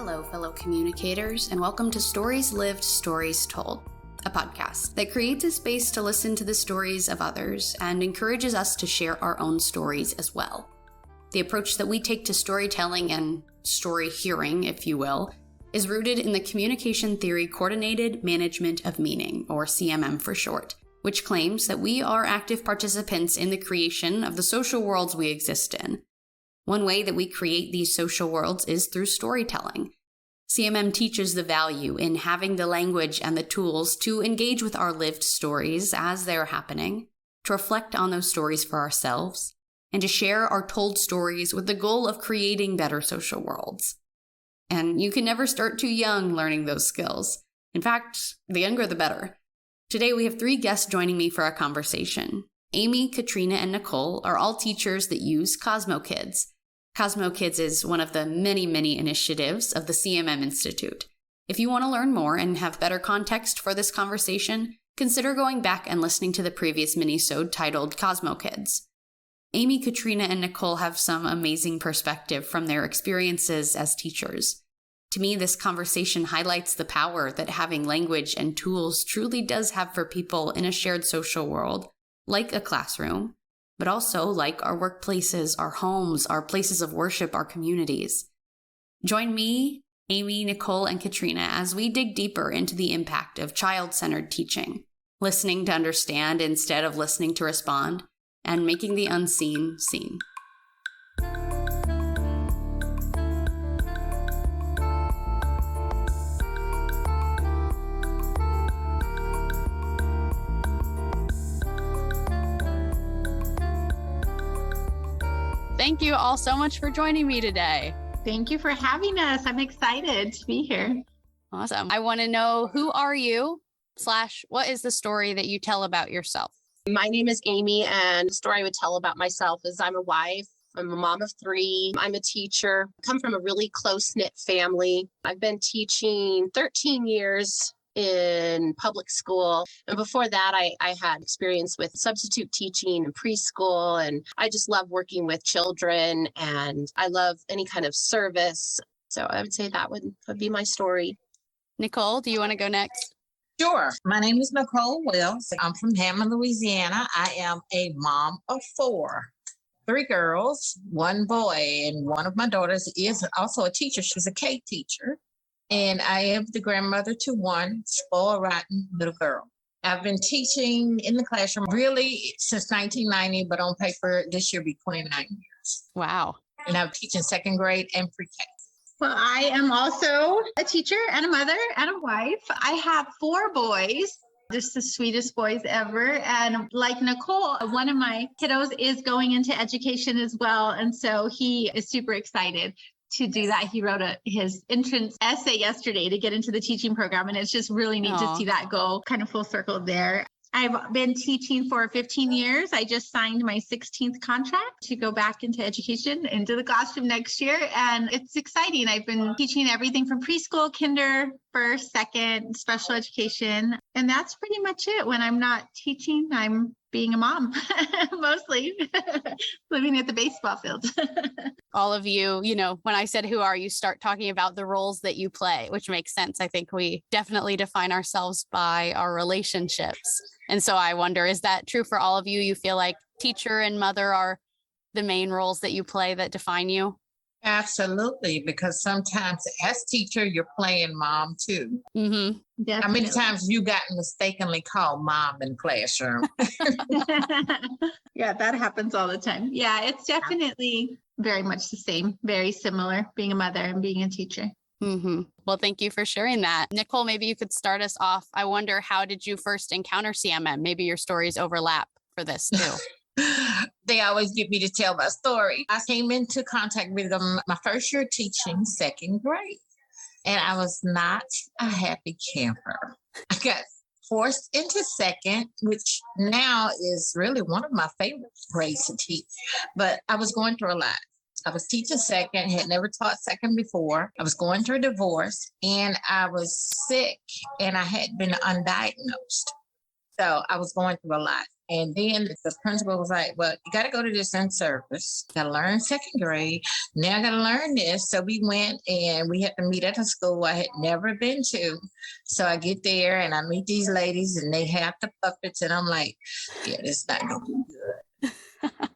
Hello, fellow communicators, and welcome to Stories Lived, Stories Told, a podcast that creates a space to listen to the stories of others and encourages us to share our own stories as well. The approach that we take to storytelling and story hearing, if you will, is rooted in the communication theory Coordinated Management of Meaning, or CMM for short, which claims that we are active participants in the creation of the social worlds we exist in. One way that we create these social worlds is through storytelling. CMM teaches the value in having the language and the tools to engage with our lived stories as they're happening, to reflect on those stories for ourselves, and to share our told stories with the goal of creating better social worlds. And you can never start too young learning those skills. In fact, the younger the better. Today we have 3 guests joining me for our conversation. Abbie, Katrina, and Nicole are all teachers that use CosmoKidz. CosmoKidz is one of the many initiatives of the CMM Institute. If you want to learn more and have better context for this conversation, consider going back and listening to the previous mini-sode titled CosmoKidz. Abbie, Katrina, and Nicole have some amazing perspective from their experiences as teachers. To me, this conversation highlights the power that having language and tools truly does have for people in a shared social world, like a classroom, but also like our workplaces, our homes, our places of worship, our communities. Join me, Abbie, Nicole, and Katrina as we dig deeper into the impact of child-centered teaching, listening to understand instead of listening to respond, and making the unseen seen. Thank you all so much for joining me today. Thank you for having us. I'm excited to be here. Awesome. I want to know, who are you / what is the story that you tell about yourself? My name is Abbie, and the story I would tell about myself is I'm a wife. I'm a mom of 3. I'm a teacher. I come from a really close-knit family. I've been teaching 13 years in public school. And before that, I had experience with substitute teaching and preschool. And I just love working with children, and I love any kind of service. So I would say that would be my story. Nicole, do you want to go next? Sure. My name is Nicole Wells. I'm from Hammond, Louisiana. I am a mom of 4. 3 girls, 1 boy, and one of my daughters is also a teacher. She's a K teacher. And I am the grandmother to 1 spoiled, rotten little girl. I've been teaching in the classroom really since 1990, but on paper this year be 29 years. Wow. And I'm teaching 2nd grade and pre-K. Well, I am also a teacher and a mother and a wife. I have 4 boys, just the sweetest boys ever. And like Nicole, one of my kiddos is going into education as well. And so he is super excited to do that. He wrote his entrance essay yesterday to get into the teaching program. And it's just really neat to see that go kind of full circle there. I've been teaching for 15 years. I just signed my 16th contract to go back into education, into the classroom next year. And it's exciting. I've been teaching everything from preschool, kinder, 1st, 2nd, special education. And that's pretty much it. When I'm not teaching, I'm being a mom, mostly living at the baseball field. All of you, when I said, who are you, start talking about the roles that you play, which makes sense. I think we definitely define ourselves by our relationships. And so I wonder, is that true for all of you? You feel like teacher and mother are the main roles that you play that define you? Absolutely, because sometimes as teacher, you're playing mom too. Mm-hmm. How many times you got mistakenly called mom in classroom? Yeah, that happens all the time. Yeah, it's definitely very much the same, very similar, being a mother and being a teacher. Mm-hmm. Well, thank you for sharing that. Nicole, maybe you could start us off. I wonder, how did you first encounter CMM? Maybe your stories overlap for this too. They always get me to tell my story. I came into contact with them my first year teaching 2nd grade, and I was not a happy camper. I got forced into 2nd, which now is really one of my favorite grades to teach, but I was going through a lot. I was teaching 2nd, had never taught 2nd before. I was going through a divorce, and I was sick, and I had been undiagnosed. So I was going through a lot. And then the principal was like, well, you got to go to this in service. Got to learn second grade. Now I got to learn this. So we went and we had to meet at a school I had never been to. So I get there and I meet these ladies and they have the puppets. And I'm like, yeah, this is not going to be good.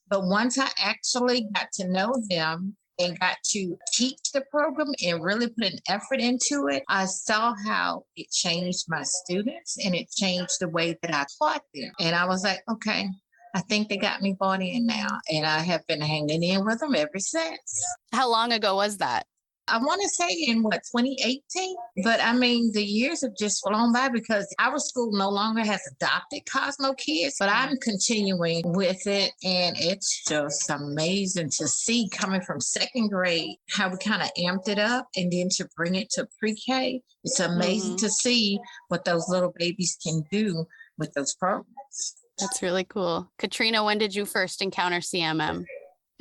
But once I actually got to know them and got to teach the program and really put an effort into it, I saw how it changed my students and it changed the way that I taught them. And I was like, okay, I think they got me bought in now. And I have been hanging in with them ever since. How long ago was that? I want to say in 2018, but I mean, the years have just flown by because our school no longer has adopted CosmoKidz, but I'm continuing with it. And it's just amazing to see coming from second grade, how we kind of amped it up and then to bring it to pre-K. It's amazing to see what those little babies can do with those programs. That's really cool. Katrina, when did you first encounter CMM?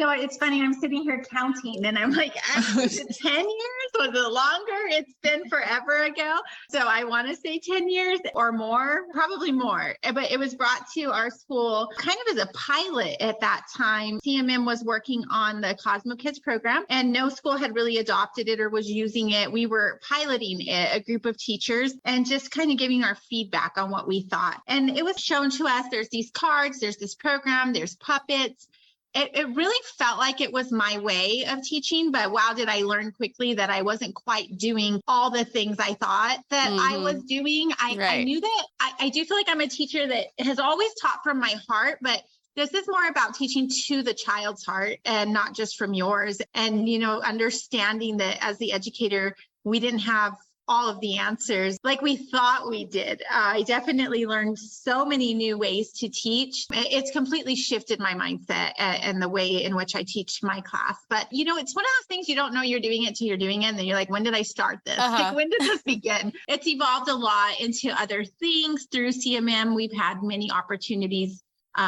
So it's funny, I'm sitting here counting and I'm like, actually, is it 10 years? Was it longer? It's been forever ago. So I want to say 10 years or more, probably more. But it was brought to our school kind of as a pilot at that time. CMM was working on the CosmoKidz program and no school had really adopted it or was using it. We were piloting it, a group of teachers, and just kind of giving our feedback on what we thought. And it was shown to us, there's these cards, there's this program, there's puppets. It really felt like it was my way of teaching, but wow, did I learn quickly that I wasn't quite doing all the things I thought that I was doing. I knew that I do feel like I'm a teacher that has always taught from my heart, but this is more about teaching to the child's heart and not just from yours. And, you know, understanding that as the educator, we didn't have all of the answers like we thought we did. I definitely learned so many new ways to teach. It's completely shifted my mindset and the way in which I teach my class. But, you know, it's one of those things you don't know you're doing it till you're doing it. And then you're like, when did I start this? Like, when did this begin? It's evolved a lot into other things through CMM. We've had many opportunities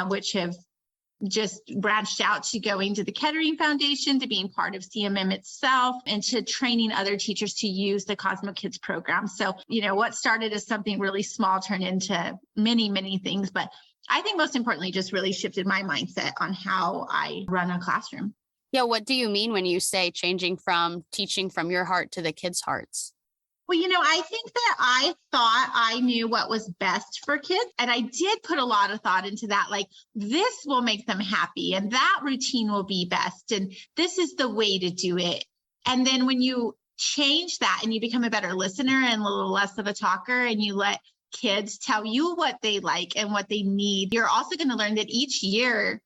which have just branched out to going to the Kettering Foundation, to being part of CMM itself, and to training other teachers to use the CosmoKidz program. So, you know, what started as something really small turned into many, many things. But I think most importantly, just really shifted my mindset on how I run a classroom. Yeah. What do you mean when you say changing from teaching from your heart to the kids' hearts? Well, you know, I think that I thought I knew what was best for kids. And I did put a lot of thought into that. Like, this will make them happy and that routine will be best. And this is the way to do it. And then when you change that and you become a better listener and a little less of a talker and you let kids tell you what they like and what they need, you're also going to learn that each year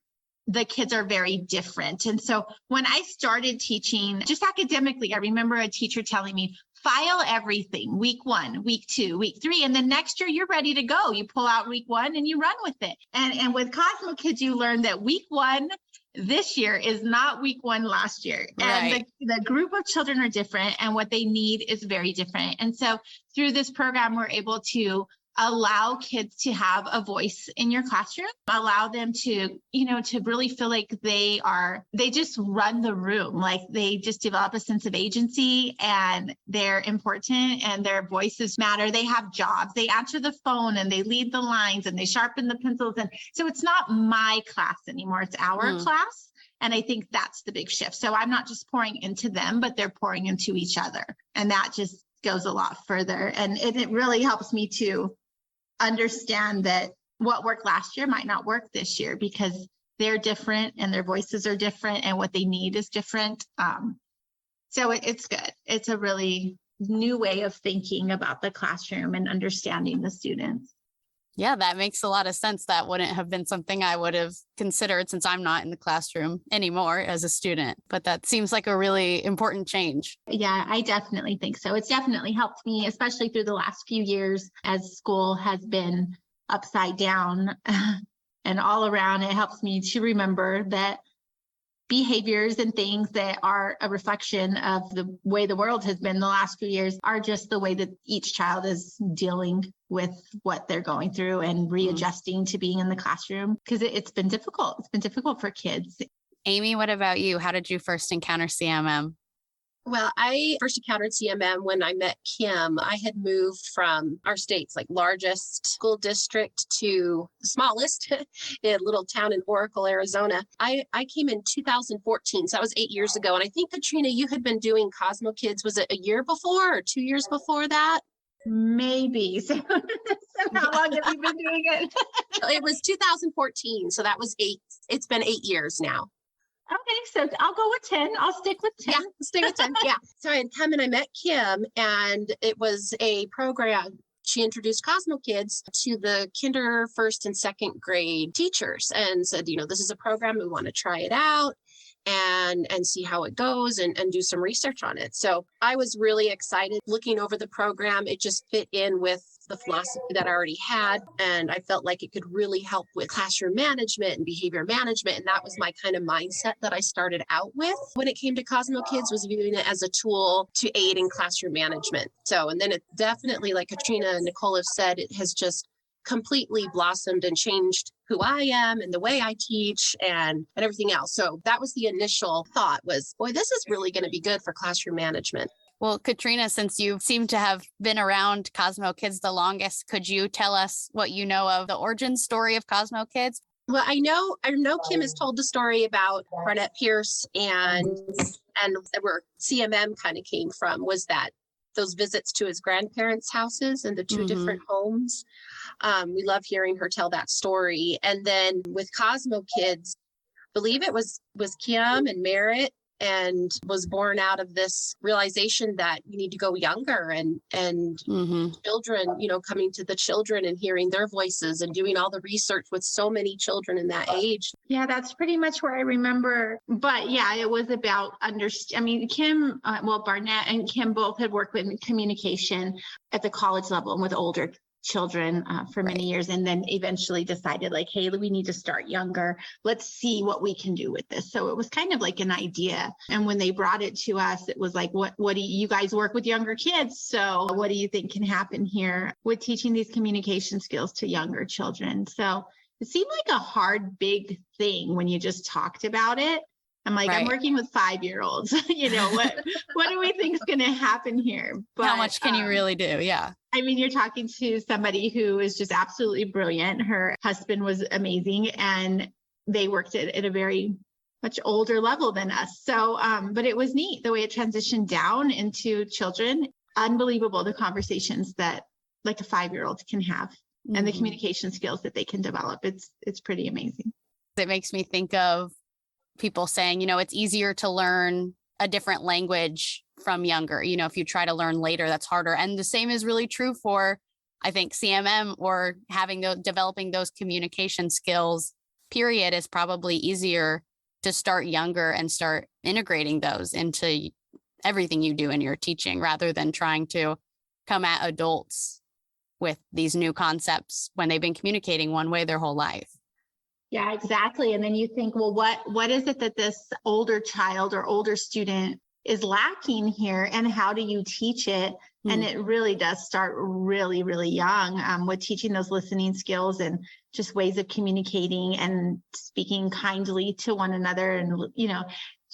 the kids are very different. And so when I started teaching just academically, I remember a teacher telling me, file everything, week 1, week 2, week 3, and then next year you're ready to go. You pull out week 1 and you run with it. And with CosmoKidz, you learn that week 1 this year is not week 1 last year. And the group of children are different and what they need is very different. And so through this program, we're able to allow kids to have a voice in your classroom, allow them to, you know, to really feel like they just run the room, like they just develop a sense of agency and they're important and their voices matter. They have jobs, they answer the phone and they lead the lines and they sharpen the pencils. And so it's not my class anymore, it's our class. And I think that's the big shift. So I'm not just pouring into them, but they're pouring into each other. And that just goes a lot further. And it really helps me to understand that what worked last year might not work this year because they're different and their voices are different and what they need is different. So it's good. It's a really new way of thinking about the classroom and understanding the students. Yeah, that makes a lot of sense. That wouldn't have been something I would have considered since I'm not in the classroom anymore as a student. But that seems like a really important change. Yeah, I definitely think so. It's definitely helped me, especially through the last few years as school has been upside down and all around. It helps me to remember that behaviors and things that are a reflection of the way the world has been the last few years are just the way that each child is dealing with what they're going through and readjusting to being in the classroom because it's been difficult. It's been difficult for kids. Amy, what about you? How did you first encounter CMM? Well, I first encountered CMM when I met Kim. I had moved from our state's largest school district to the smallest in a little town in Oracle, Arizona. I came in 2014, so that was 8 years ago. And I think, Katrina, you had been doing CosmoKidz, was it a year before or 2 years before that? Maybe. So how long have you been doing it? It was 2014, so that was it's been 8 years now. Okay, so I'll go with 10. I'll stick with 10. Yeah, stick with 10. Yeah. So I had come and I met Kim, and it was a program. She introduced CosmoKidz to the kinder, first, and second grade teachers and said, this is a program. We want to try it out and see how it goes and do some research on it. So I was really excited looking over the program. It just fit in with the philosophy that I already had. And I felt like it could really help with classroom management and behavior management. And that was my kind of mindset that I started out with when it came to CosmoKidz, was viewing it as a tool to aid in classroom management. So, and then it definitely, like Katrina and Nicole have said, it has just completely blossomed and changed who I am and the way I teach and everything else. So that was the initial thought was, boy, this is really going to be good for classroom management. Well, Katrina, since you seem to have been around CosmoKidz the longest, could you tell us what you know of the origin story of CosmoKidz? Well, I know Kim has told the story about Barnett Pierce and where CMM kind of came from was that those visits to his grandparents' houses and the two different homes. We love hearing her tell that story. And then with CosmoKidz, believe it was Kim and Merritt, and was born out of this realization that you need to go younger and children, coming to the children and hearing their voices and doing all the research with so many children in that age. Yeah, that's pretty much where I remember. But yeah, it was about Kim, Barnett and Kim both had worked with communication at the college level and with older children for many years, and then eventually decided hey, we need to start younger. Let's see what we can do with this. So it was kind of like an idea. And when they brought it to us, it was like, what do you guys work with younger kids? So what do you think can happen here with teaching these communication skills to younger children? So it seemed like a hard, big thing when you just talked about it. I'm like, I'm working with 5-year-olds. What do we think is going to happen here? But how much can you really do? Yeah. You're talking to somebody who is just absolutely brilliant. Her husband was amazing, and they worked at a very much older level than us. So, but it was neat the way it transitioned down into children. Unbelievable, the conversations that a 5-year-old can have and the communication skills that they can develop. It's pretty amazing. It makes me think of people saying, it's easier to learn a different language from younger. If you try to learn later, that's harder. And the same is really true for, I think, CMM or developing those communication skills, period, is probably easier to start younger and start integrating those into everything you do in your teaching rather than trying to come at adults with these new concepts when they've been communicating one way their whole life. Yeah, exactly. And then you think, well, what is it that this older child or older student is lacking here, and how do you teach it? And it really does start really, really young with teaching those listening skills and just ways of communicating and speaking kindly to one another. And,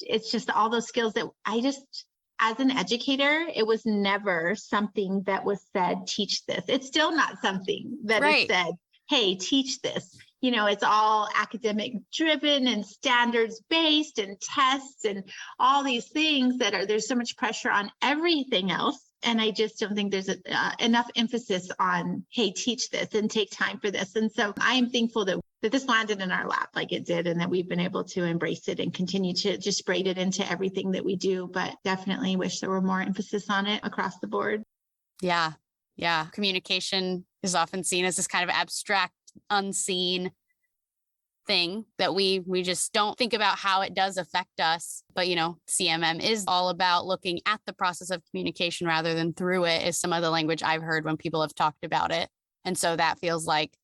it's just all those skills that as an educator, it was never something that was said, teach this. It's still not something that is said, hey, teach this. It's all academic driven and standards based and tests and all these things there's so much pressure on everything else. And I just don't think there's enough emphasis on, hey, teach this and take time for this. And so I am thankful that this landed in our lap like it did, and that we've been able to embrace it and continue to just braid it into everything that we do. But definitely wish there were more emphasis on it across the board. Yeah. Yeah. Communication is often seen as this kind of abstract, unseen thing that we just don't think about how it does affect us. But, CMM is all about looking at the process of communication rather than through it, is some of the language I've heard when people have talked about it. And so that feels like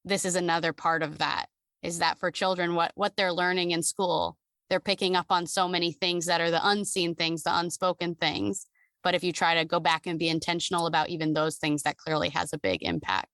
this is another part of that, is that for children, what they're learning in school, they're picking up on so many things that are the unseen things, the unspoken things. But if you try to go back and be intentional about even those things, that clearly has a big impact.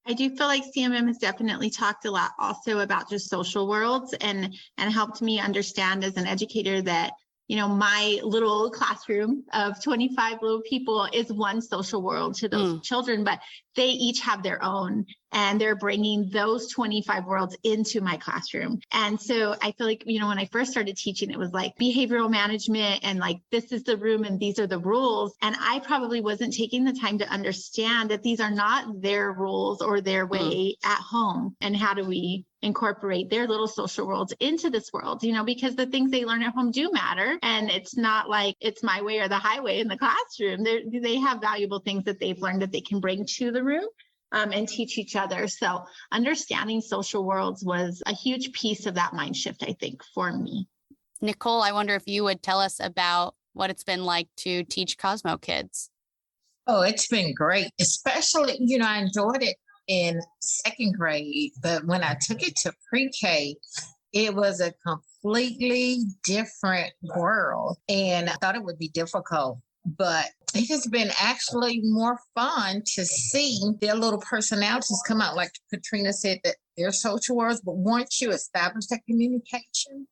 I do feel like CMM has definitely talked a lot also about just social worlds and helped me understand as an educator that my little classroom of 25 little people is one social world to those children, but they each have their own, and they're bringing those 25 worlds into my classroom. And so I feel like, when I first started teaching, it was like behavioral management and like, this is the room and these are the rules. And I probably wasn't taking the time to understand that these are not their rules or their way at home. And how do we incorporate their little social worlds into this world, because the things they learn at home do matter. And it's not like it's my way or the highway in the classroom. They have valuable things that they've learned that they can bring to the room and teach each other. So understanding social worlds was a huge piece of that mind shift, I think, for me. Nicole, I wonder if you would tell us about what it's been like to teach CosmoKidz. Oh, it's been great, especially, I enjoyed it in second grade, but when I took it to pre-K, it was a completely different world, and I thought it would be difficult, but it has been actually more fun to see their little personalities come out. Like Katrina said, that they're social worlds, but once you establish that communication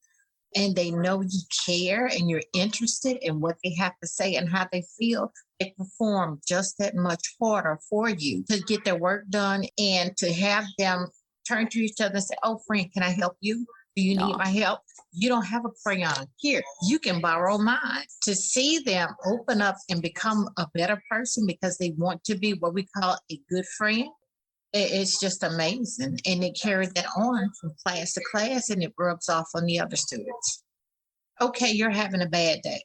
and they know you care and you're interested in what they have to say and how they feel, they perform just that much harder for you to get their work done, and to have them turn to each other and say, oh, friend, can I help you? Do you need my help? You don't have a crayon. Here, you can borrow mine. To see them open up and become a better person because they want to be what we call a good friend, it's just amazing. And they carry that on from class to class, and it rubs off on the other students. Okay, you're having a bad day.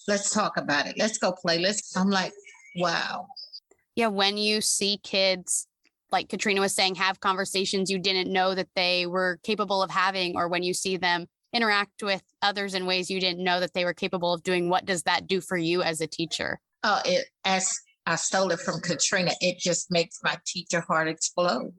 Let's talk about it. Let's go play. I'm like, wow. Yeah, when you see kids, like Katrina was saying, have conversations you didn't know that they were capable of having, or when you see them interact with others in ways you didn't know that they were capable of doing, what does that do for you as a teacher? As I stole it from Katrina, it just makes my teacher heart explode.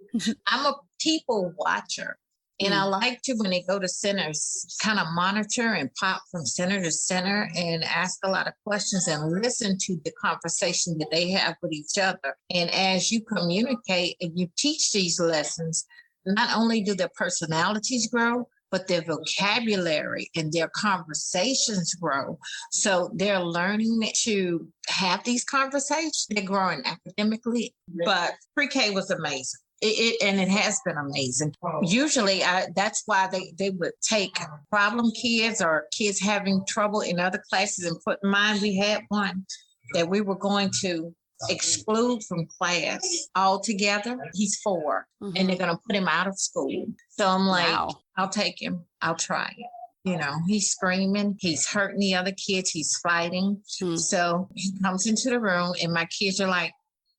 I'm a people watcher. And I like to, when they go to centers, kind of monitor and pop from center to center and ask a lot of questions and listen to the conversation that they have with each other. And as you communicate and you teach these lessons, not only do their personalities grow, but their vocabulary and their conversations grow. So they're learning to have these conversations. They're growing academically, but pre-K was amazing. It has been amazing. Usually, that's why they would take problem kids or kids having trouble in other classes and put in mind. We had one that we were going to exclude from class altogether. He's 4, and they're going to put him out of school. So I'm like, wow. I'll take him. I'll try it. He's screaming. He's hurting the other kids. He's fighting. So he comes into the room, and my kids are like,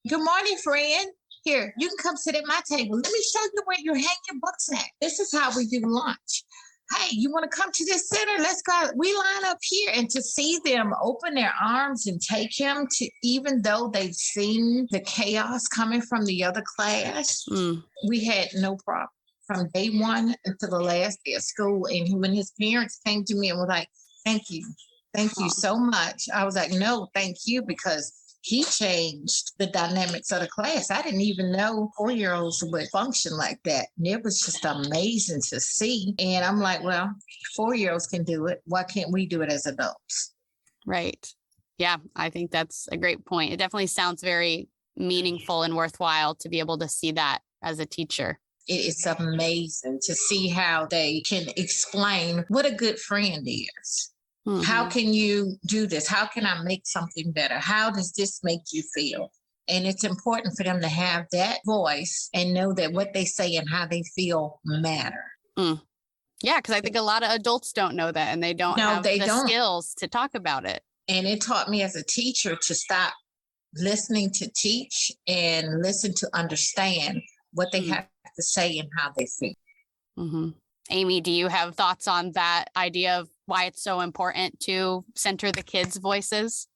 good morning, friend. Here, you can come sit at my table. Let me show you where you hang your books at. This is how we do lunch. Hey, you want to come to this center? Let's go. We line up here. And to see them open their arms and take him to, even though they've seen the chaos coming from the other class, we had no problem from day one until the last day of school. And when his parents came to me and were like, thank you so much. I was like, no, thank you, because he changed the dynamics of the class. I didn't even know 4-year-olds would function like that. And it was just amazing to see. And I'm like, well, 4-year-olds can do it. Why can't we do it as adults? Right. Yeah, I think that's a great point. It definitely sounds very meaningful and worthwhile to be able to see that as a teacher. It's amazing to see how they can explain what a good friend is. How can you do this? How can I make something better? How does this make you feel? And it's important for them to have that voice and know that what they say and how they feel matter. Yeah, because I think a lot of adults don't know that, and they don't have the skills to talk about it. And it taught me as a teacher to stop listening to teach and listen to understand what they have to say and how they feel. Amy, do you have thoughts on that idea of why it's so important to center the kids' voices?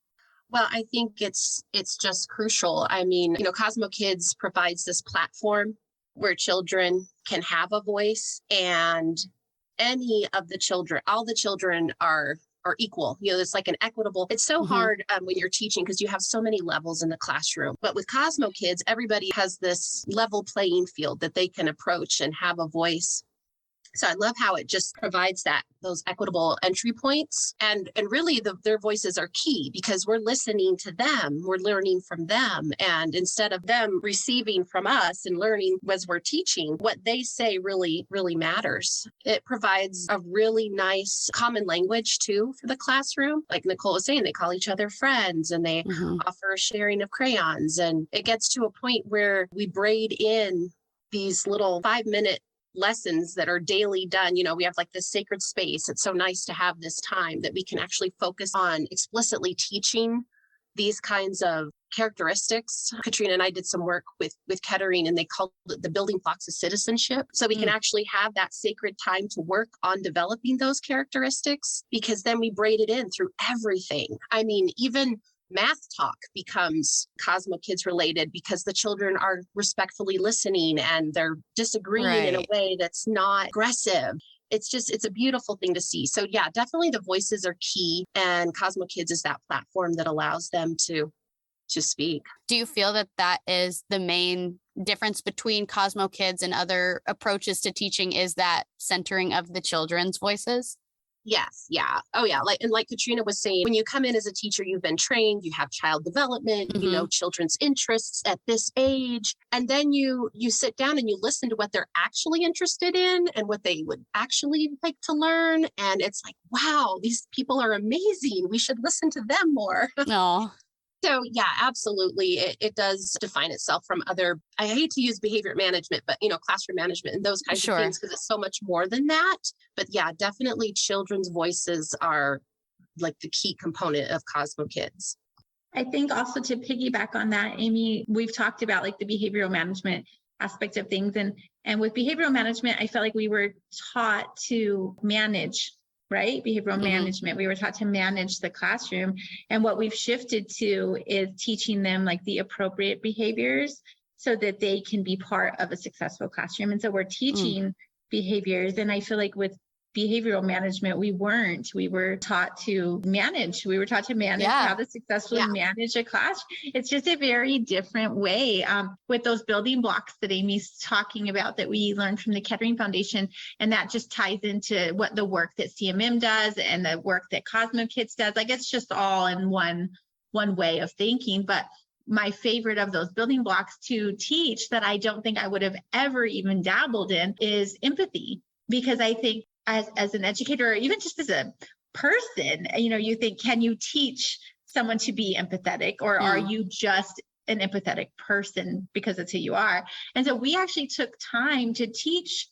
Well, I think it's just crucial. I mean, CosmoKidz provides this platform where children can have a voice, and any of the children, all the children are equal. It's like an equitable. It's so hard when you're teaching because you have so many levels in the classroom. But with CosmoKidz, everybody has this level playing field that they can approach and have a voice. So I love how it just provides those equitable entry points. And really their voices are key because we're listening to them, we're learning from them. And instead of them receiving from us and learning as we're teaching, what they say really, really matters. It provides a really nice common language too for the classroom. Like Nicole was saying, they call each other friends and they offer sharing of crayons. And it gets to a point where we braid in these little 5-minute lessons that are daily done. We have like this sacred space. It's so nice to have this time that we can actually focus on explicitly teaching these kinds of characteristics. Katrina and I did some work with Kettering, and they called it the building blocks of citizenship. So we can actually have that sacred time to work on developing those characteristics, because then we braid it in through everything. I mean, even math talk becomes CosmoKidz related because the children are respectfully listening and they're disagreeing in a way that's not aggressive. It's a beautiful thing to see. So yeah, definitely the voices are key, and CosmoKidz is that platform that allows them to speak. Do you feel that is the main difference between CosmoKidz and other approaches to teaching, is that centering of the children's voices? Yes. Yeah. Oh yeah. Like Katrina was saying, when you come in as a teacher, you've been trained, you have child development, you know, children's interests at this age. And then you sit down and you listen to what they're actually interested in and what they would actually like to learn. And it's like, wow, these people are amazing. We should listen to them more. No. So yeah, absolutely. It does define itself from other, I hate to use behavior management, but classroom management and those kinds of things, because it's so much more than that. But yeah, definitely children's voices are like the key component of CosmoKidz. I think also to piggyback on that, Amy, we've talked about like the behavioral management aspect of things. And with behavioral management, I felt like we were taught to manage, right? Behavioral management. We were taught to manage the classroom. And what we've shifted to is teaching them like the appropriate behaviors so that they can be part of a successful classroom. And so we're teaching behaviors. And I feel like with behavioral management, we were taught to manage. We were taught to manage how to successfully manage a class. It's just a very different way with those building blocks that Amy's talking about that we learned from the Kettering Foundation. And that just ties into what the work that CMM does and the work that CosmoKidz does. Like it's just all in one way of thinking. But my favorite of those building blocks to teach that I don't think I would have ever even dabbled in is empathy. Because I think as an educator, or even just as a person, you think, can you teach someone to be empathetic, or are you just an empathetic person because that's who you are? And so we actually took time to teach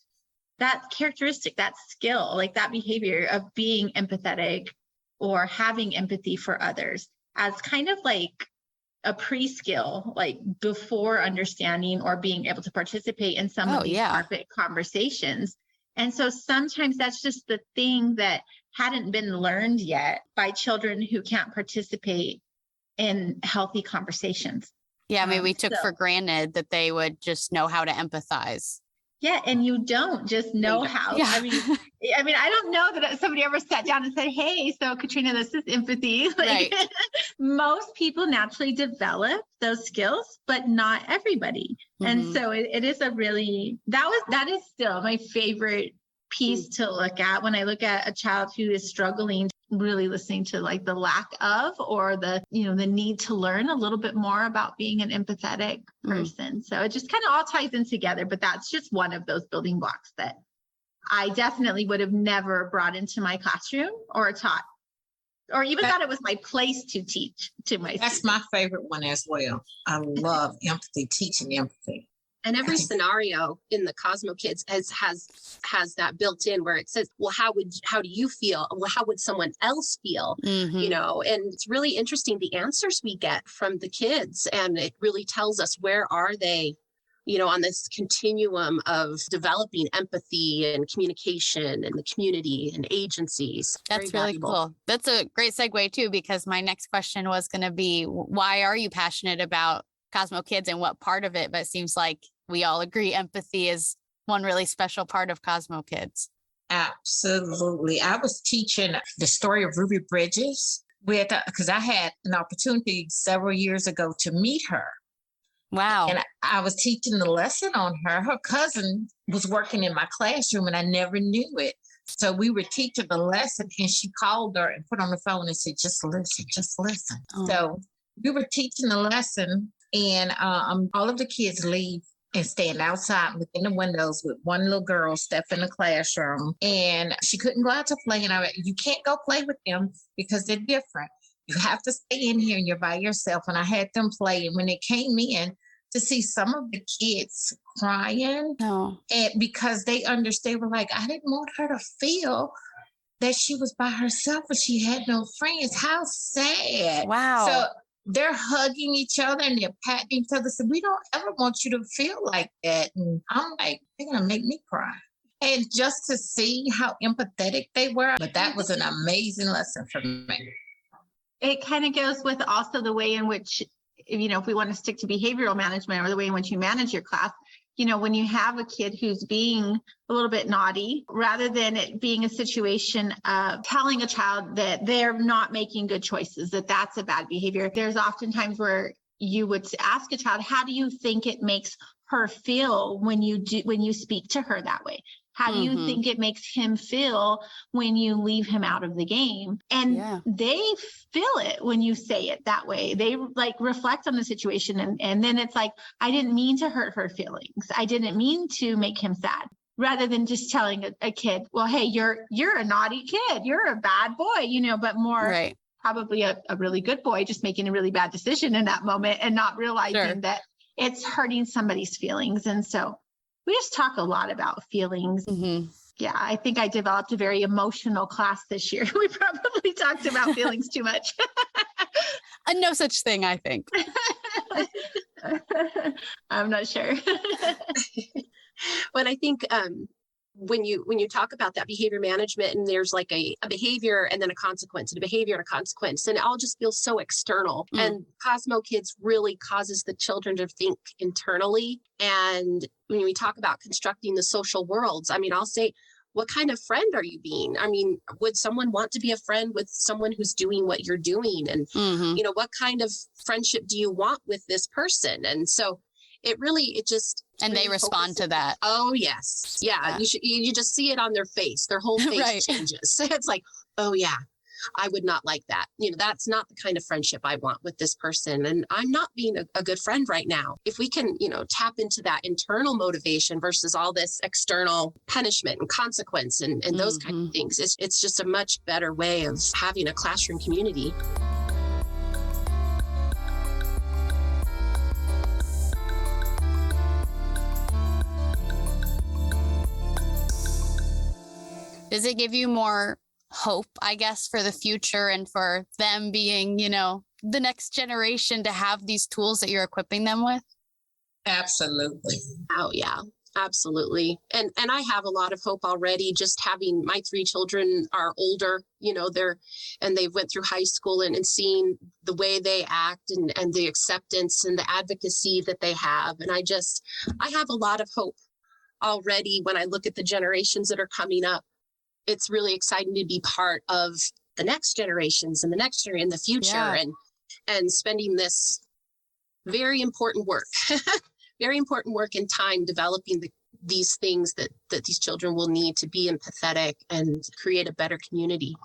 that characteristic, that skill, like that behavior of being empathetic or having empathy for others as kind of like a pre-skill, like before understanding or being able to participate in some of these carpet conversations. And so sometimes that's just the thing that hadn't been learned yet by children who can't participate in healthy conversations. Yeah, I mean, we took for granted that they would just know how to empathize. Yeah, and you don't just know how. Yeah. I mean, I don't know that somebody ever sat down and said, "Hey, so Katrina, this is empathy." Like most people naturally develop those skills, but not everybody. And so it is a really that is still my favorite piece to look at when I look at a child who is struggling, really listening to like the lack of, or the need to learn a little bit more about being an empathetic person. So it just kind of all ties in together, but that's just one of those building blocks that I definitely would have never brought into my classroom or taught, or even thought it was my place to teach to my students. That's my favorite one as well. I love empathy, teaching empathy. And every scenario in the CosmoKidz has that built in where it says, well, how do you feel? Well, how would someone else feel? And it's really interesting, the answers we get from the kids. And it really tells us where are they, on this continuum of developing empathy and communication and the community and agencies. That's really cool. That's a great segue too, because my next question was going to be, why are you passionate about CosmoKidz and what part of it? But it seems like we all agree empathy is one really special part of CosmoKidz. Absolutely. I was teaching the story of Ruby Bridges because I had an opportunity several years ago to meet her. Wow. And I was teaching the lesson on her. Her cousin was working in my classroom and I never knew it. So we were teaching the lesson and she called her and put on the phone and said, just listen, just listen. Oh. So we were teaching the lesson and all of the kids leave and stand outside within the windows with one little girl step in the classroom. And she couldn't go out to play. And I went, you can't go play with them because they're different. You have to stay in here and you're by yourself. And I had them play. And when they came in, to see some of the kids crying, and because they understand, were like, I didn't want her to feel that she was by herself and she had no friends. How sad. Wow. So they're hugging each other and they're patting each other. So we don't ever want you to feel like that. And I'm like, they're going to make me cry. And just to see how empathetic they were, but that was an amazing lesson for me. It kind of goes with also the way in which, if we want to stick to behavioral management or the way in which you manage your class, when you have a kid who's being a little bit naughty, rather than it being a situation of telling a child that they're not making good choices, that's a bad behavior. There's oftentimes where you would ask a child, how do you think it makes her feel when you speak to her that way? How do you think it makes him feel when you leave him out of the game? And they feel it when you say it that way. They reflect on the situation. And then it's like, I didn't mean to hurt her feelings. I didn't mean to make him sad. Rather than just telling a kid, well, hey, you're a naughty kid. You're a bad boy, but more probably a really good boy, just making a really bad decision in that moment and not realizing that it's hurting somebody's feelings. And so we just talk a lot about feelings. Mm-hmm. Yeah, I think I developed a very emotional class this year. We probably talked about feelings too much. No such thing, I think. I'm not sure. But I think when you talk about that behavior management and there's like a behavior and then a consequence and a behavior and a consequence, and it all just feels so external. And CosmoKidz really causes the children to think internally. And when we talk about constructing the social worlds, I'll say, what kind of friend are you being? Would someone want to be a friend with someone who's doing what you're doing? And, what kind of friendship do you want with this person? And so and they respond to that. Oh, yes. Yeah. You just see it on their face. Their whole face changes. It's like, oh, yeah, I would not like that. That's not the kind of friendship I want with this person. And I'm not being a good friend right now. If we can, tap into that internal motivation versus all this external punishment and consequence and those kind of things, it's just a much better way of having a classroom community. Does it give you more hope, I guess, for the future and for them being, the next generation to have these tools that you're equipping them with? Absolutely. Oh, yeah, absolutely. And I have a lot of hope already. Just having my 3 children are older, they went through high school and seeing the way they act and the acceptance and the advocacy that they have. And I have a lot of hope already when I look at the generations that are coming up. It's really exciting to be part of the next generations and the next year in the future and spending this very important work and time developing these things that these children will need to be empathetic and create a better community.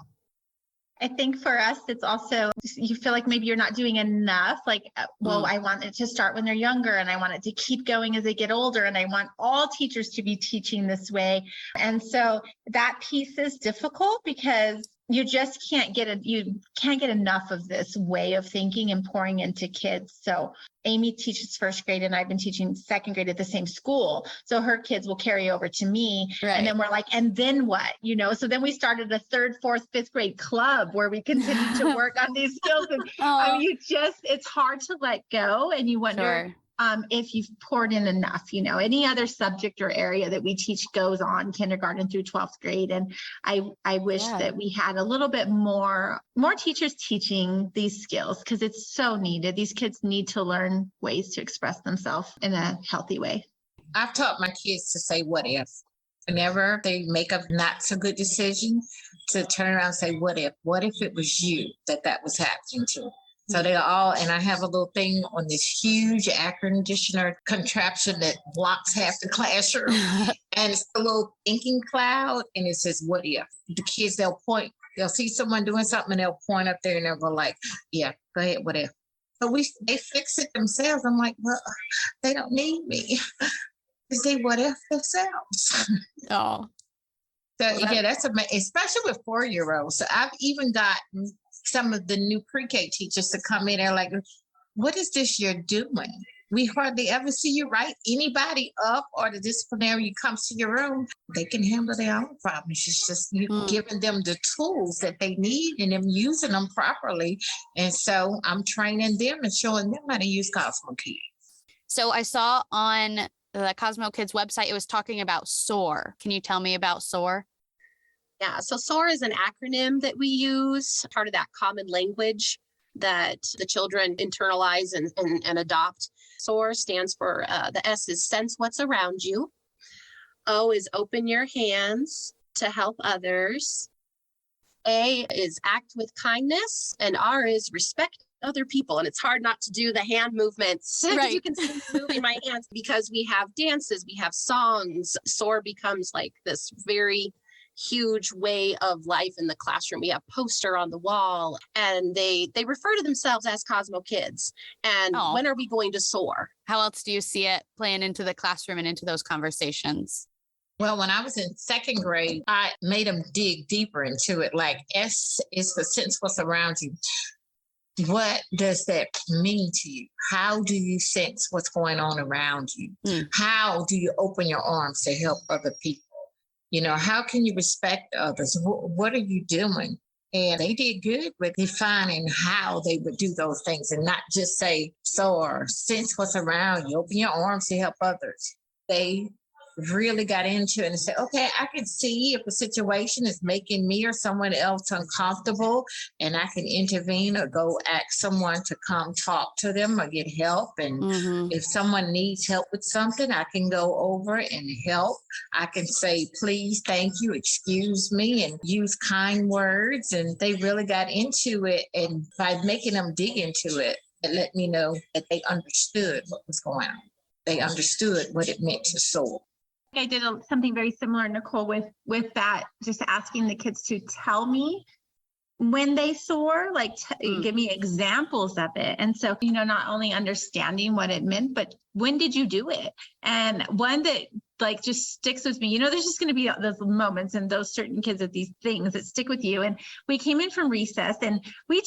I think for us, it's also, you feel like maybe you're not doing enough. Like, I want it to start when they're younger and I want it to keep going as they get older. And I want all teachers to be teaching this way. And so that piece is difficult because you just can't get enough of this way of thinking and pouring into kids. So Amy teaches first grade and I've been teaching second grade at the same school. So her kids will carry over to me. Right. And then we're like, and then what? So then we started a 3rd, 4th, 5th grade club where we continue to work on these skills. And it's hard to let go. And you wonder if you've poured in enough, any other subject or area that we teach goes on kindergarten through 12th grade. And I wish that we had a little bit more teachers teaching these skills because it's so needed. These kids need to learn ways to express themselves in a healthy way. I've taught my kids to say, what if? Whenever they make a not so good decision, to turn around and say, what if it was you that was happening to? So they are all, and I have a little thing on this huge air conditioner contraption that blocks half the classroom. And it's a little thinking cloud, and it says, what if? The kids, they'll see someone doing something and they'll point up there and they'll go like, yeah, go ahead, what if? So they fix it themselves. I'm like, well, they don't need me. They what if themselves. Oh. So yeah, that's amazing, especially with 4-year-olds. So I've even gotten some of the new pre-K teachers to come in and like, what is this you're doing? We hardly ever see you write anybody up, or the disciplinarian comes to your room. They can handle their own problems. It's just you giving them the tools that they need and them using them properly. And so I'm training them and showing them how to use CosmoKidz. So I saw on the CosmoKidz website, it was talking about SOAR. Can you tell me about SOAR? Yeah, so SOAR is an acronym that we use, part of that common language that the children internalize and adopt. SOAR stands for, the S is sense what's around you. O is open your hands to help others. A is act with kindness. And R is respect other people. And it's hard not to do the hand movements. Right. You can see me moving my hands because we have dances, we have songs. SOAR becomes like this very huge way of life in the classroom. We have poster on the wall, and they refer to themselves as CosmoKidz. And when are we going to soar? How else do you see it playing into the classroom and into those conversations? Well, when I was in 2nd grade, I made them dig deeper into it. Like S is for sense what's around you. What does that mean to you? How do you sense what's going on around you? How do you open your arms to help other people? You know, how can you respect others? What are you doing? And they did good with defining how they would do those things and not just say, SOAR, sense what's around you, open your arms to help others. They really got into it and said, okay, I can see if a situation is making me or someone else uncomfortable, and I can intervene or go ask someone to come talk to them or get help. And if someone needs help with something, I can go over and help. I can say, please, thank you, excuse me, and use kind words. And they really got into it. And by making them dig into it, it let me know that they understood what was going on. They understood what it meant to soar. I did something very similar, Nicole, with that, just asking the kids to tell me when they soar, like give me examples of it. And so, not only understanding what it meant, but when did you do it? And one that like just sticks with me, there's just going to be those moments and those certain kids with these things that stick with you. And we came in from recess, and we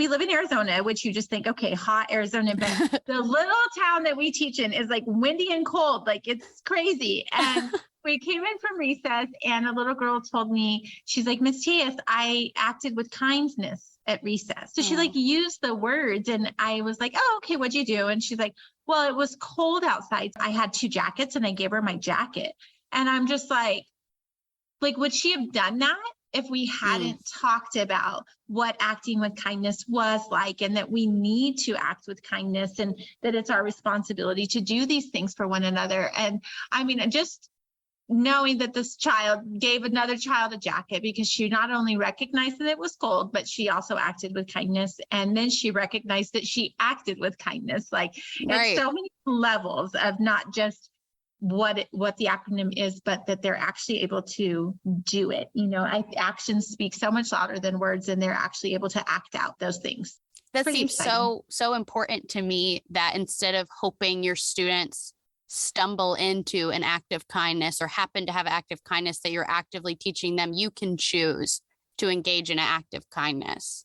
live in Arizona, which you just think, okay, hot Arizona, but the little town that we teach in is like windy and cold, like it's crazy. And we came in from recess, and a little girl told me, she's like, Miss Tias, I acted with kindness at recess. So she like used the words, and I was like, oh, okay, what'd you do? And she's like, well, it was cold outside. I had 2 jackets, and I gave her my jacket. And I'm just like, would she have done that if we hadn't talked about what acting with kindness was like, and that we need to act with kindness, and that it's our responsibility to do these things for one another? And I mean, just knowing that this child gave another child a jacket because she not only recognized that it was cold, but she also acted with kindness. And then she recognized that she acted with kindness. Like it's so many levels of not just what the acronym is, but that they're actually able to do it. Actions speak so much louder than words, and they're actually able to act out those things. That seems so important to me, that instead of hoping your students stumble into an act of kindness or happen to have an act of kindness that you're actively teaching them, you can choose to engage in an act of kindness.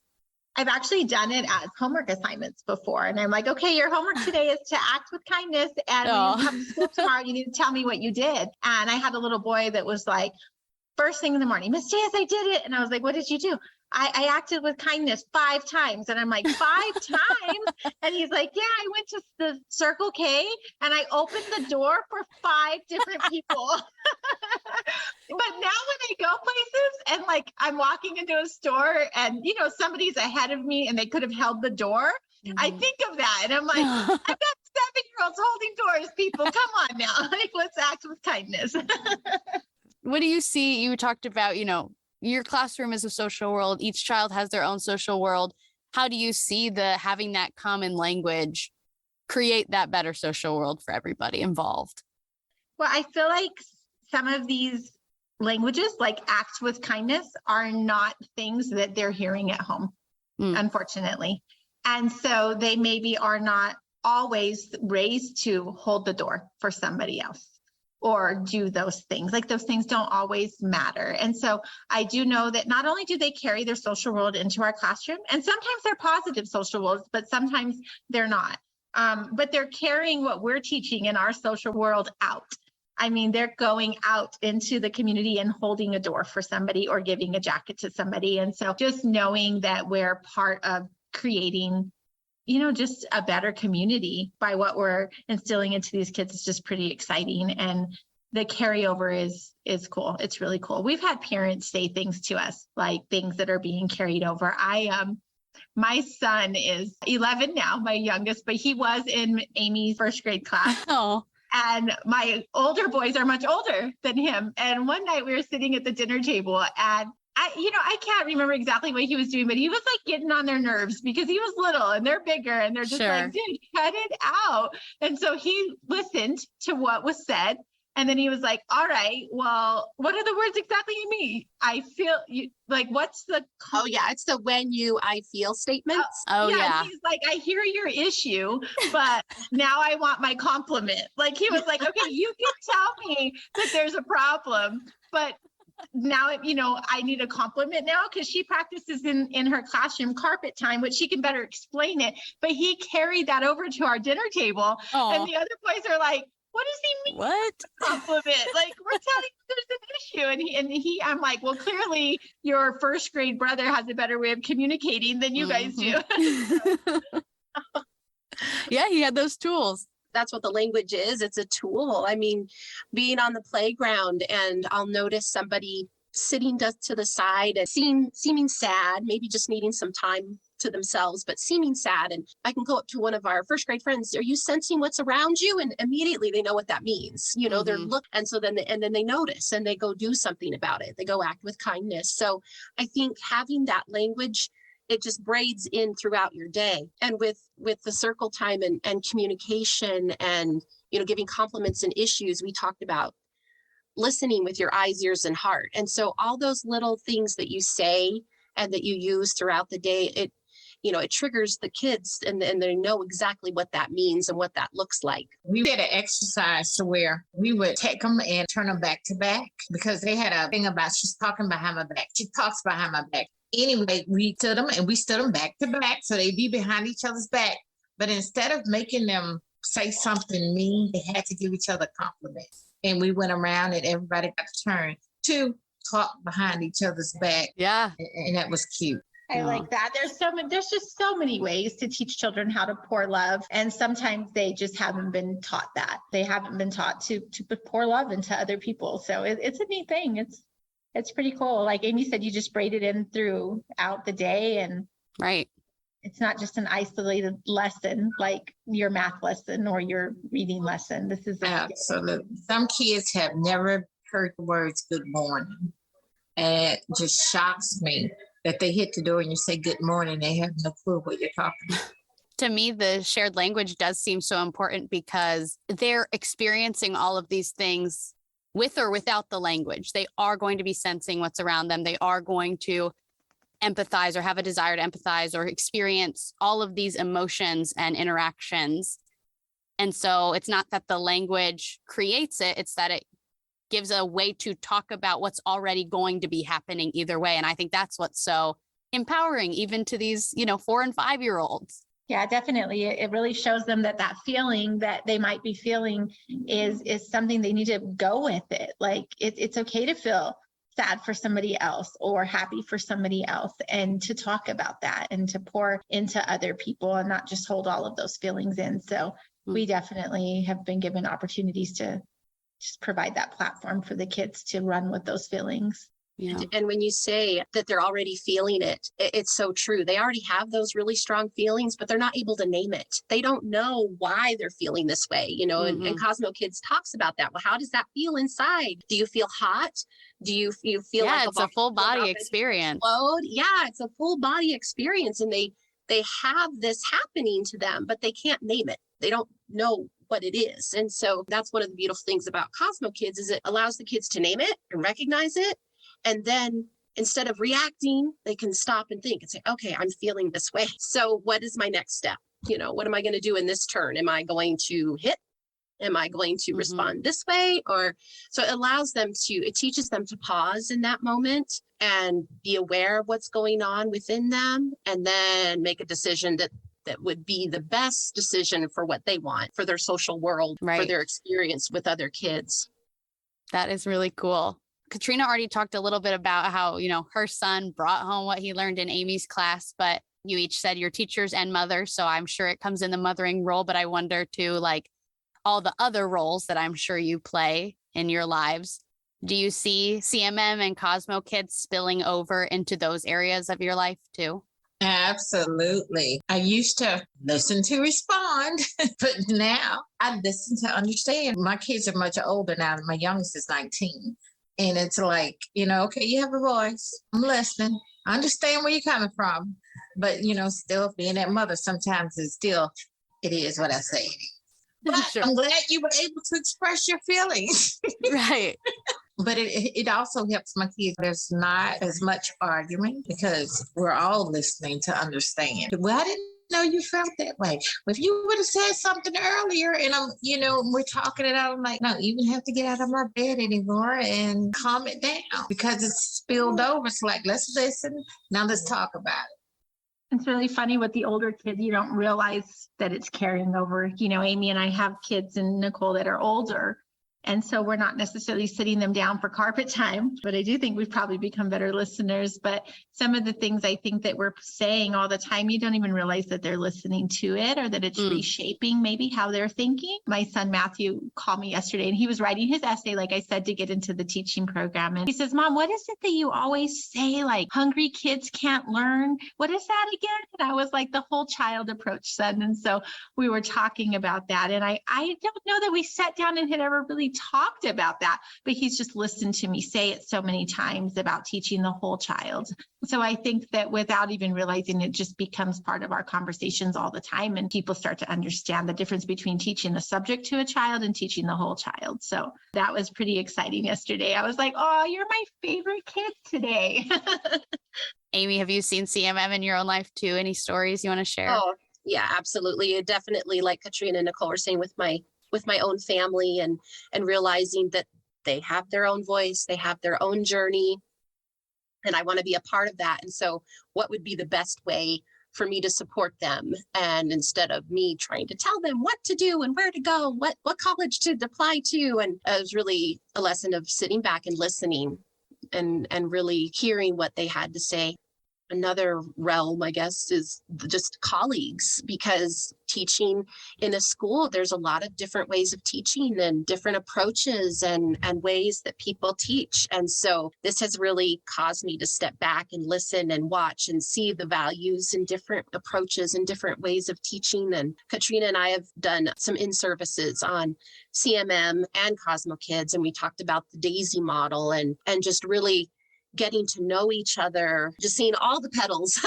I've actually done it as homework assignments before. And I'm like, okay, your homework today is to act with kindness. And when you come to school tomorrow, you need to tell me what you did. And I had a little boy that was like, first thing in the morning, Miss Tias, I did it. And I was like, what did you do? I acted with kindness 5 times. And I'm like, 5 times? And he's like, yeah, I went to the Circle K and I opened the door for 5 different people. But now when I go places and like I'm walking into a store and, somebody's ahead of me and they could have held the door, I think of that. And I'm like, I've got 7-year-olds holding doors, people. Come on now. Like, let's act with kindness. What do you see? You talked about, your classroom is a social world. Each child has their own social world. how do you see having that common language create that better social world for everybody involved? Well, I feel like some of these languages, like act with kindness, are not things that they're hearing at home, unfortunately. And so they maybe are not always raised to hold the door for somebody else or do those things. Like those things don't always matter. And so I do know that not only do they carry their social world into our classroom, and sometimes they're positive social worlds, but sometimes they're not. But they're carrying what we're teaching in our social world out. I mean, they're going out into the community and holding a door for somebody or giving a jacket to somebody. And so just knowing that we're part of creating, just a better community by what we're instilling into these kids is just pretty exciting. And the carryover is cool. It's really cool. We've had parents say things to us, like things that are being carried over. My son is 11 now, my youngest, but he was in Amy's first grade class. Oh. And my older boys are much older than him. And one night we were sitting at the dinner table and I can't remember exactly what he was doing, but he was like getting on their nerves because he was little and they're bigger and they're just like, dude, cut it out. And so he listened to what was said. And then he was like, all right, well, what are the words exactly you mean? I feel you like, what's the? Oh yeah. It's the when you, I feel statements. Yeah. He's like, I hear your issue, but now I want my compliment. Like he was like, okay, you can tell me that there's a problem, but now, I need a compliment now because she practices in her classroom carpet time, which she can better explain it. But he carried that over to our dinner table. Aww. And the other boys are like, what does he mean? What? Compliment? Like, we're telling you there's an issue. And I'm like, well, clearly your first grade brother has a better way of communicating than you guys do. Yeah, he had those tools. That's what the language is. It's a tool. I mean, being on the playground and I'll notice somebody sitting to the side and seeming sad, maybe just needing some time to themselves, but seeming sad. And I can go up to one of our first grade friends. Are you sensing what's around you? And immediately they know what that means. They're looking. And so then they notice and they go do something about it. They go act with kindness. So I think having that language, it just braids in throughout your day. And with the circle time and communication and, giving compliments and issues, we talked about listening with your eyes, ears, and heart. And so all those little things that you say and that you use throughout the day, it triggers the kids and they know exactly what that means and what that looks like. We did an exercise to where we would take them and turn them back to back because they had a thing about she's talking behind my back. She talks behind my back. Anyway, we stood them back to back so they'd be behind each other's back. But instead of making them say something mean, they had to give each other compliments. And we went around and everybody got a turn to talk behind each other's back. Yeah. And that was cute. I like that. There's just so many ways to teach children how to pour love. And sometimes they just haven't been taught that. They haven't been taught to pour love into other people. So it's a neat thing. It's pretty cool. Like Amy said, you just braid it in throughout the day. And right. It's not just an isolated lesson like your math lesson or your reading lesson. This is absolutely. Some kids have never heard the words good morning. And it just shocks me that they hit the door and you say good morning. They have no clue what you're talking about. To me, the shared language does seem so important because they're experiencing all of these things with or without the language. They are going to be sensing what's around them. They are going to empathize or have a desire to empathize or experience all of these emotions and interactions. And so it's not that the language creates it, it's that it gives a way to talk about what's already going to be happening either way. And I think that's what's so empowering, even to these, 4 and 5 year olds. Yeah, definitely. It really shows them that feeling that they might be feeling is something they need to go with it. Like it's okay to feel sad for somebody else or happy for somebody else and to talk about that and to pour into other people and not just hold all of those feelings in. So we definitely have been given opportunities to just provide that platform for the kids to run with those feelings. Yeah. And when you say that they're already feeling it, it's so true. They already have those really strong feelings, but they're not able to name it. They don't know why they're feeling this way, and CosmoKidz talks about that. Well, how does that feel inside? Do you feel hot? Do you feel like it's a full body experience? Explode? Yeah, it's a full body experience. And they they have this happening to them, but they can't name it. They don't know what it is. And so that's one of the beautiful things about CosmoKidz is it allows the kids to name it and recognize it. And then instead of reacting, they can stop and think and say, okay, I'm feeling this way. So what is my next step? What am I going to do in this turn? Am I going to hit? Am I going to respond this way? Or so it teaches them to pause in that moment and be aware of what's going on within them, and then make a decision that would be the best decision for what they want, for their social world, for their experience with other kids. That is really cool. Katrina already talked a little bit about how, her son brought home what he learned in Amy's class, but you each said you're teachers and mothers. So I'm sure it comes in the mothering role, but I wonder too, like all the other roles that I'm sure you play in your lives. Do you see CMM and CosmoKidz spilling over into those areas of your life too? Absolutely. I used to listen to respond, but now I listen to understand. My kids are much older now. My youngest is 19. And it's like, okay, you have a voice. I'm listening. I understand where you're coming from. But, still being that mother sometimes it is what I say. But sure. I'm glad you were able to express your feelings. Right. But it also helps my kids. There's not as much arguing because we're all listening to understand. Well, I didn't know you felt that way. If you would have said something earlier and we're talking it out, I'm like, no, you don't have to get out of my bed anymore and calm it down because it's spilled over. It's like, let's listen. Now let's talk about it. It's really funny with the older kids, you don't realize that it's carrying over. Amy and I have kids and Nicole that are older. And so we're not necessarily sitting them down for carpet time, but I do think we've probably become better listeners. But some of the things I think that we're saying all the time, you don't even realize that they're listening to it or that it's reshaping maybe how they're thinking. My son, Matthew, called me yesterday and he was writing his essay, like I said, to get into the teaching program. And he says, Mom, what is it that you always say? Like hungry kids can't learn. What is that again? And I was like, the whole child approach, son. And so we were talking about that. And I don't know that we sat down and had ever really talked about that, but he's just listened to me say it so many times about teaching the whole child. So I think that without even realizing it just becomes part of our conversations all the time. And people start to understand the difference between teaching a subject to a child and teaching the whole child. So that was pretty exciting yesterday. I was like, oh, you're my favorite kid today. Amy, have you seen CMM in your own life too? Any stories you want to share? Oh, yeah, absolutely. It definitely, like Katrina and Nicole were saying, with my own family and realizing that they have their own voice, they have their own journey, and I want to be a part of that. And so what would be the best way for me to support them? And instead of me trying to tell them what to do and where to go, what college to apply to, and it was really a lesson of sitting back and listening and really hearing what they had to say. Another realm, I guess, is just colleagues, because teaching in a school, there's a lot of different ways of teaching and different approaches and ways that people teach. And so this has really caused me to step back and listen and watch and see the values in different approaches and different ways of teaching. And Katrina and I have done some in-services on CMM and CosmoKidz, and we talked about the DAISY model and just really getting to know each other, just seeing all the petals,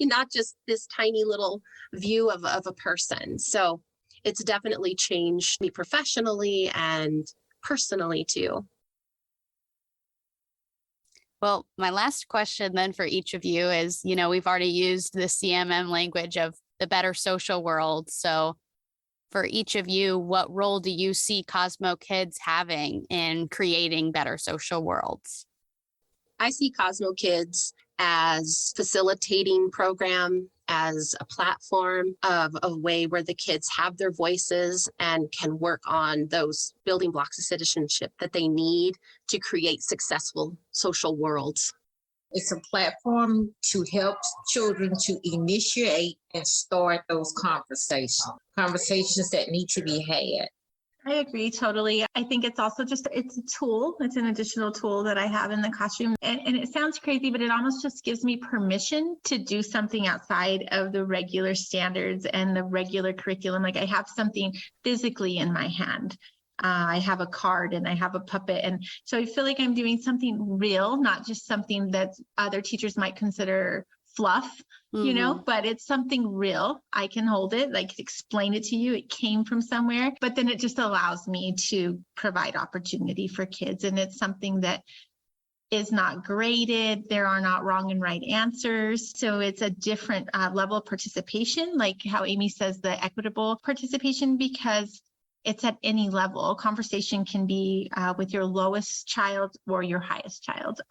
not just this tiny little view of a person. So it's definitely changed me professionally and personally too. Well, my last question then for each of you is, we've already used the CMM language of the better social world. So for each of you, what role do you see CosmoKidz having in creating better social worlds? I see CosmoKidz as facilitating program, as a platform of a way where the kids have their voices and can work on those building blocks of citizenship that they need to create successful social worlds. It's a platform to help children to initiate and start those conversations that need to be had. I agree totally. I think it's also it's a tool. It's an additional tool that I have in the classroom. And it sounds crazy, but it almost just gives me permission to do something outside of the regular standards and the regular curriculum. Like I have something physically in my hand. I have a card and I have a puppet. And so I feel like I'm doing something real, not just something that other teachers might consider fluff, you know, but it's something real. I can hold it, like explain it to you. It came from somewhere, but then it just allows me to provide opportunity for kids. And it's something that is not graded. There are not wrong and right answers. So it's a different level of participation, like how Amy says, the equitable participation, because it's at any level. Conversation can be with your lowest child or your highest child.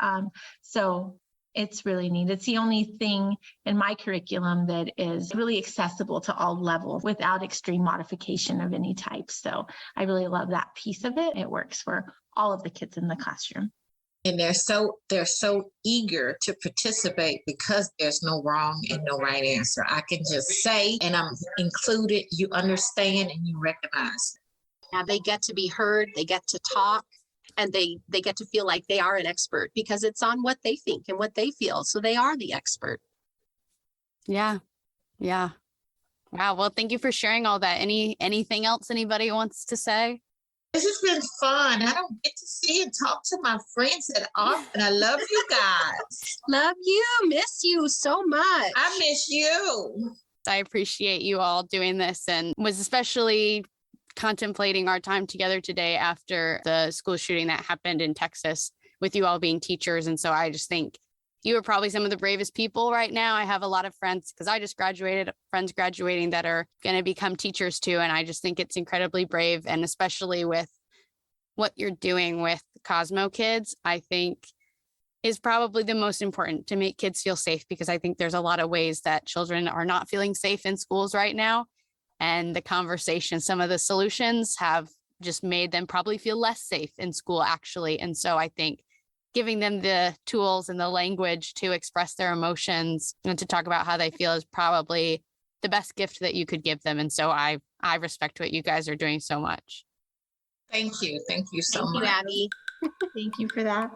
So it's really neat. It's the only thing in my curriculum that is really accessible to all levels without extreme modification of any type. So I really love that piece of it. It works for all of the kids in the classroom. And they're so eager to participate because there's no wrong and no right answer. I can just say, and I'm included, you understand and you recognize. Yeah, they get to be heard, they get to talk, and they get to feel like they are an expert because it's on what they think and what they feel. So they are the expert. Yeah. Yeah. Wow. Well, thank you for sharing all that. Anything else anybody wants to say? This has been fun. I don't get to see and talk to my friends that often. I love you guys. Love you. Miss you so much. I miss you. I appreciate you all doing this and was especially contemplating our time together today after the school shooting that happened in Texas with you all being teachers. And so I just think you are probably some of the bravest people right now. I have a lot of friends because I just graduated, friends graduating that are going to become teachers too. And I just think it's incredibly brave. And especially with what you're doing with CosmoKidz, I think is probably the most important to make kids feel safe, because I think there's a lot of ways that children are not feeling safe in schools right now. And the conversation, some of the solutions have just made them probably feel less safe in school, actually. And so I think giving them the tools and the language to express their emotions and to talk about how they feel is probably the best gift that you could give them. And so I respect what you guys are doing so much. Thank you. Thank you so much. Thank you, Abbie. Thank you for that.